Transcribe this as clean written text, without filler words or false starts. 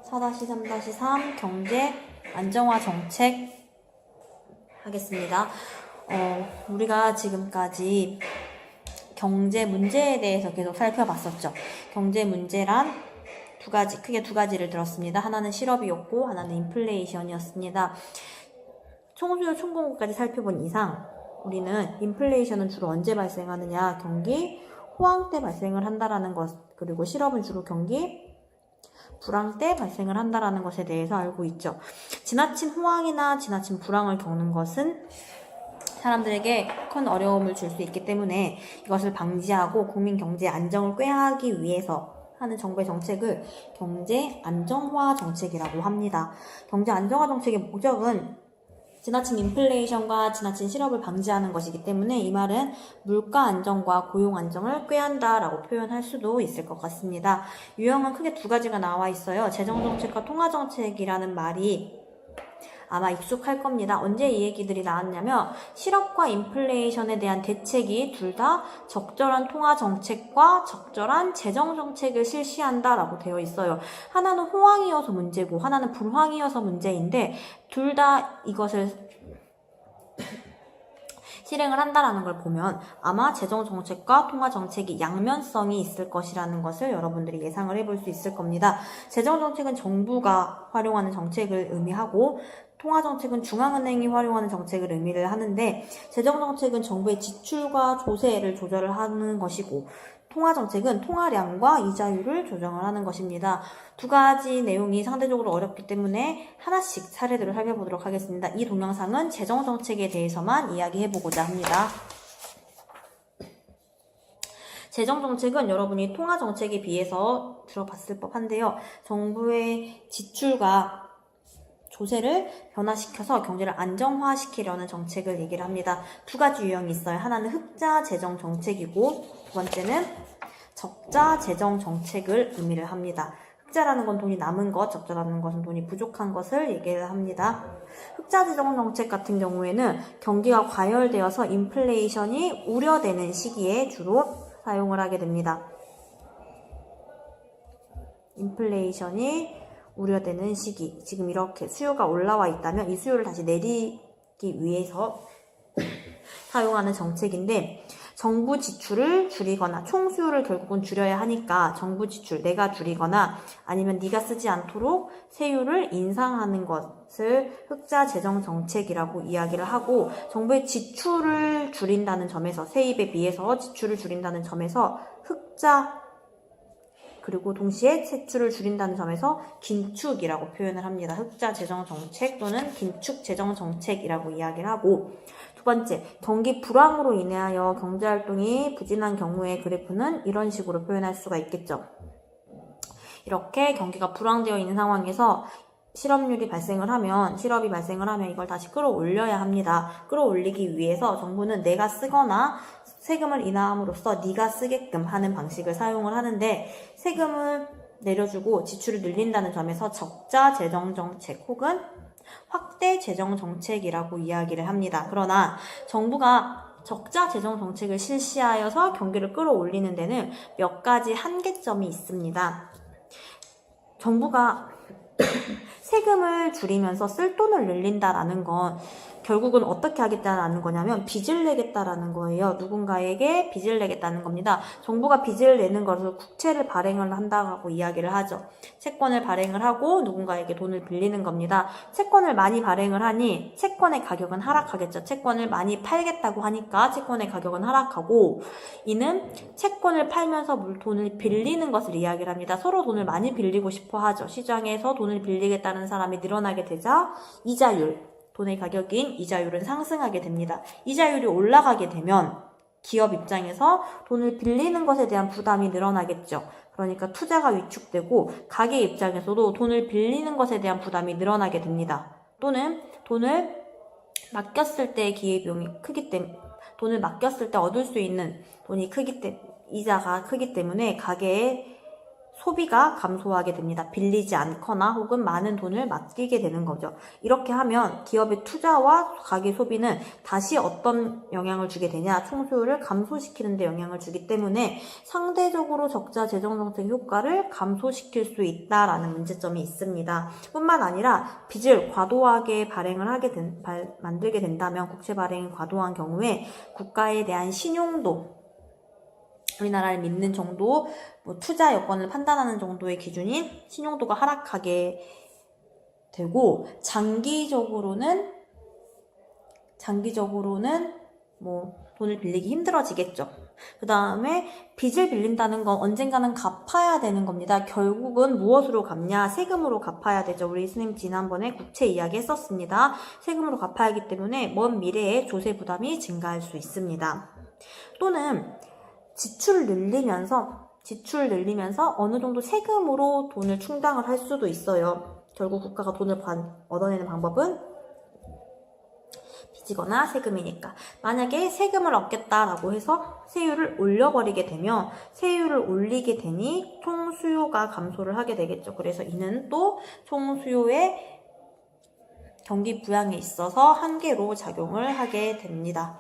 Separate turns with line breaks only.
4-3-3 경제 안정화 정책 하겠습니다. 우리가 지금까지 경제 문제에 대해서 계속 살펴봤었죠. 경제 문제란 크게 두 가지를 들었습니다. 하나는 실업이었고 하나는 인플레이션이었습니다. 총수요 총공고까지 살펴본 이상 우리는 인플레이션은 주로 언제 발생하느냐, 경기 호황 때 발생을 한다라는 것, 그리고 실업은 주로 경기 불황 때 발생을 한다라는 것에 대해서 알고 있죠. 지나친 호황이나 지나친 불황을 겪는 것은 사람들에게 큰 어려움을 줄 수 있기 때문에 이것을 방지하고 국민 경제 안정을 꾀하기 위해서 하는 정부의 정책을 경제 안정화 정책이라고 합니다. 경제 안정화 정책의 목적은 지나친 인플레이션과 지나친 실업을 방지하는 것이기 때문에 이 말은 물가 안정과 고용 안정을 꾀한다 라고 표현할 수도 있을 것 같습니다. 유형은 크게 두 가지가 나와 있어요. 재정정책과 통화정책이라는 말이 아마 익숙할 겁니다. 언제 이 얘기들이 나왔냐면 실업과 인플레이션에 대한 대책이 둘 다 적절한 통화정책과 적절한 재정정책을 실시한다라고 되어 있어요. 하나는 호황이어서 문제고 하나는 불황이어서 문제인데 둘 다 이것을 실행을 한다라는 걸 보면 아마 재정정책과 통화정책이 양면성이 있을 것이라는 것을 여러분들이 예상을 해볼 수 있을 겁니다. 재정정책은 정부가 활용하는 정책을 의미하고 통화정책은 중앙은행이 활용하는 정책을 의미를 하는데 재정정책은 정부의 지출과 조세를 조절을 하는 것이고 통화정책은 통화량과 이자율을 조정을 하는 것입니다. 두 가지 내용이 상대적으로 어렵기 때문에 하나씩 사례들을 살펴보도록 하겠습니다. 이 동영상은 재정정책에 대해서만 이야기해보고자 합니다. 재정정책은 여러분이 통화정책에 비해서 들어봤을 법한데요. 정부의 지출과 조세를 변화시켜서 경제를 안정화시키려는 정책을 얘기를 합니다. 두 가지 유형이 있어요. 하나는 흑자 재정 정책이고 두 번째는 적자 재정 정책을 의미를 합니다. 흑자라는 건 돈이 남은 것, 적자라는 것은 돈이 부족한 것을 얘기를 합니다. 흑자 재정 정책 같은 경우에는 경기가 과열되어서 인플레이션이 우려되는 시기에 주로 사용을 하게 됩니다. 인플레이션이 우려되는 시기, 지금 이렇게 수요가 올라와 있다면 이 수요를 다시 내리기 위해서 사용하는 정책인데 정부 지출을 줄이거나 총수요를 결국은 줄여야 하니까 정부 지출 내가 줄이거나 아니면 네가 쓰지 않도록 세율을 인상하는 것을 흑자 재정 정책이라고 이야기를 하고 정부의 지출을 줄인다는 점에서 세입에 비해서 지출을 줄인다는 점에서 흑자 그리고 동시에 세출을 줄인다는 점에서 긴축이라고 표현을 합니다. 흑자 재정 정책 또는 긴축 재정 정책이라고 이야기를 하고 두 번째, 경기 불황으로 인하여 경제활동이 부진한 경우의 그래프는 이런 식으로 표현할 수가 있겠죠. 이렇게 경기가 불황되어 있는 상황에서 실업이 발생을 하면 이걸 다시 끌어올려야 합니다. 끌어올리기 위해서 정부는 내가 쓰거나 세금을 인하함으로써 네가 쓰게끔 하는 방식을 사용을 하는데 세금을 내려주고 지출을 늘린다는 점에서 적자 재정 정책 혹은 확대 재정 정책이라고 이야기를 합니다. 그러나 정부가 적자 재정 정책을 실시하여서 경기를 끌어올리는 데는 몇 가지 한계점이 있습니다. 정부가 세금을 줄이면서 쓸 돈을 늘린다라는 건 결국은 어떻게 하겠다라는 거냐면 빚을 내겠다라는 거예요. 누군가에게 빚을 내겠다는 겁니다. 정부가 빚을 내는 것을 국채를 발행을 한다고 이야기를 하죠. 채권을 발행을 하고 누군가에게 돈을 빌리는 겁니다. 채권을 많이 발행을 하니 채권의 가격은 하락하겠죠. 채권을 많이 팔겠다고 하니까 채권의 가격은 하락하고 이는 채권을 팔면서 돈을 빌리는 것을 이야기를 합니다. 서로 돈을 많이 빌리고 싶어 하죠. 시장에서 돈을 빌리겠다는 사람이 늘어나게 되자 돈의 가격인 이자율은 상승하게 됩니다. 이자율이 올라가게 되면 기업 입장에서 돈을 빌리는 것에 대한 부담이 늘어나겠죠. 그러니까 투자가 위축되고 가게 입장에서도 돈을 빌리는 것에 대한 부담이 늘어나게 됩니다. 또는 돈을 맡겼을 때의 기회비용이 크기 때문에 돈을 맡겼을 때 얻을 수 있는 돈이 이자가 크기 때문에 가게의 소비가 감소하게 됩니다. 빌리지 않거나 혹은 많은 돈을 맡기게 되는 거죠. 이렇게 하면 기업의 투자와 가계 소비는 다시 어떤 영향을 주게 되냐? 총수요를 감소시키는 데 영향을 주기 때문에 상대적으로 적자 재정 정책 효과를 감소시킬 수 있다라는 문제점이 있습니다. 뿐만 아니라 빚을 과도하게 만들게 된다면 국채 발행이 과도한 경우에 국가에 대한 신용도, 우리나라를 믿는 정도, 투자 여건을 판단하는 정도의 기준인 신용도가 하락하게 되고, 장기적으로는 돈을 빌리기 힘들어지겠죠. 그 다음에 빚을 빌린다는 건 언젠가는 갚아야 되는 겁니다. 결국은 무엇으로 갚냐? 세금으로 갚아야 되죠. 우리 스님 지난번에 국채 이야기 했었습니다. 세금으로 갚아야 하기 때문에 먼 미래에 조세 부담이 증가할 수 있습니다. 또는 지출 늘리면서 어느 정도 세금으로 돈을 충당을 할 수도 있어요. 결국 국가가 돈을 얻어내는 방법은 빚이거나 세금이니까. 만약에 세금을 얻겠다라고 해서 세율을 올려버리게 되면 세율을 올리게 되니 총수요가 감소를 하게 되겠죠. 그래서 이는 또 총수요의 경기 부양에 있어서 한계로 작용을 하게 됩니다.